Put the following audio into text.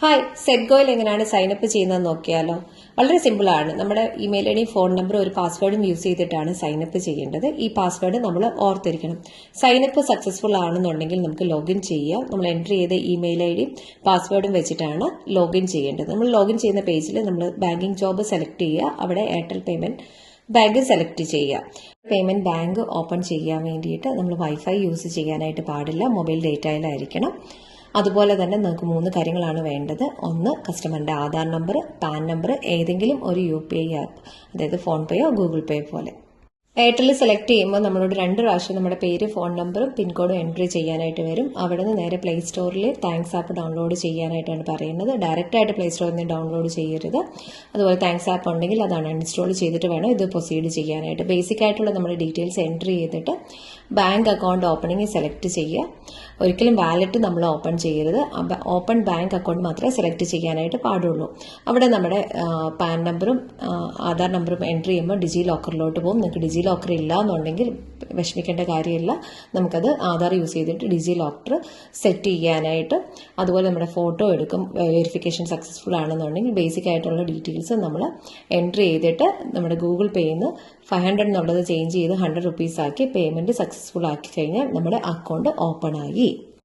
Hi, സെറ്റ്ഗോയിൽ എങ്ങനെയാണ് sign up ചെയ്യുന്നത് നോക്കിയാലോ? വളരെ സിമ്പിൾ ആണ്. നമ്മുടെ email I D, phone number, ഒരു പാസ്വേഡും യൂസ് ചെയ്തിട്ടാണ് സൈനപ്പ് ചെയ്യേണ്ടത്. ഈ പാസ്വേഡ് നമ്മൾ ഓർത്തിരിക്കണം. സൈനപ്പ് സക്സസ്ഫുൾ ആണെന്നുണ്ടെങ്കിൽ നമുക്ക് ലോഗിൻ ചെയ്യാം. നമ്മൾ എൻട്രി ചെയ്ത ഇമെയിൽ ഐ ഡിയും പാസ്വേഡും വെച്ചിട്ടാണ് ലോഗിൻ ചെയ്യേണ്ടത്. നമ്മൾ ലോഗിൻ ചെയ്യുന്ന പേജിൽ നമ്മൾ ബാങ്കിങ് ജോബ് സെലക്ട് ചെയ്യുക. അവിടെ എയർടെൽ പേയ്മെന്റ് ബാങ്ക് സെലക്ട് ചെയ്യുക. പേയ്മെന്റ് ബാങ്ക് ഓപ്പൺ ചെയ്യാൻ വേണ്ടിയിട്ട് നമ്മൾ വൈഫൈ യൂസ് ചെയ്യാനായിട്ട് പാടില്ല. മൊബൈൽ ഡേറ്റയിലായിരിക്കണം. അതുപോലെ തന്നെ നമുക്ക് 3 കാര്യങ്ങളാണ് വേണ്ടത്. ഒന്ന്, കസ്റ്റമറിന്റെ ആധാർ നമ്പർ, പാൻ നമ്പർ, ഏതെങ്കിലും ഒരു UPI ആപ്പ്, അതായത് ഫോൺ പേയോ ഗൂഗിൾ പേ പോലെ. എയർടെൽ സെലക്ട് ചെയ്യുമ്പോൾ നമ്മളോട് 2 പ്രാവശ്യം നമ്മുടെ പേര്, ഫോൺ നമ്പറും പിൻകോഡും എൻട്രി ചെയ്യാനായിട്ട് വരും. അവിടെ നിന്ന് നേരെ പ്ലേ സ്റ്റോറിൽ താങ്ക്സ് ആപ്പ് ഡൗൺലോഡ് ചെയ്യാനായിട്ടാണ് പറയുന്നത്. ഡയറക്റ്റ് ആയിട്ട് പ്ലേ സ്റ്റോറിൽ നിന്ന് ഡൗൺലോഡ് ചെയ്യരുത്. അതുപോലെ താങ്ക്സ് ആപ്പ് ഉണ്ടെങ്കിൽ അത് അൺഇൻസ്റ്റാൾ ചെയ്തിട്ട് വേണം ഇത് പ്രൊസീഡ് ചെയ്യാനായിട്ട്. ബേസിക് ആയിട്ടുള്ള നമ്മുടെ ഡീറ്റെയിൽസ് എൻട്രി ചെയ്തിട്ട് ബാങ്ക് അക്കൗണ്ട് ഓപ്പണിംഗ് സെലക്ട് ചെയ്യുക. ഒരിക്കലും വാലറ്റ് നമ്മൾ ഓപ്പൺ ചെയ്യരുത്. ഓപ്പൺ ബാങ്ക് അക്കൗണ്ട് മാത്രമേ സെലക്ട് ചെയ്യാനായിട്ട് പാടുള്ളൂ. അവിടെ നമ്മുടെ പാൻ നമ്പറും ആധാർ നമ്പറും എൻട്രി ചെയ്യുമ്പോൾ ഡിജി ലോക്കറിലോട്ട് പോകും. നിങ്ങൾക്ക് ഡിജി ലോക്കർ ഇല്ല എന്നുണ്ടെങ്കിൽ വിഷമിക്കേണ്ട കാര്യമില്ല. നമുക്കത് ആധാർ യൂസ് ചെയ്തിട്ട് ഡിജി ലോക്കർ സെറ്റ് ചെയ്യാനായിട്ട്, അതുപോലെ നമ്മുടെ ഫോട്ടോ എടുക്കും. വെരിഫിക്കേഷൻ സക്സസ്ഫുൾ ആണെന്നുണ്ടെങ്കിൽ ബേസിക് ആയിട്ടുള്ള ഡീറ്റെയിൽസ് നമ്മൾ എൻട്രി ചെയ്തിട്ട് നമ്മുടെ ഗൂഗിൾ പേയിൽ നിന്ന് 500 എന്നുള്ളത് ചേഞ്ച് ചെയ്ത് 100 rupees ആക്കി പേയ്മെന്റ് സക്സസ്ഫുൾ ആക്കി കഴിഞ്ഞാൽ നമ്മുടെ അക്കൗണ്ട് ഓപ്പൺ ആയി.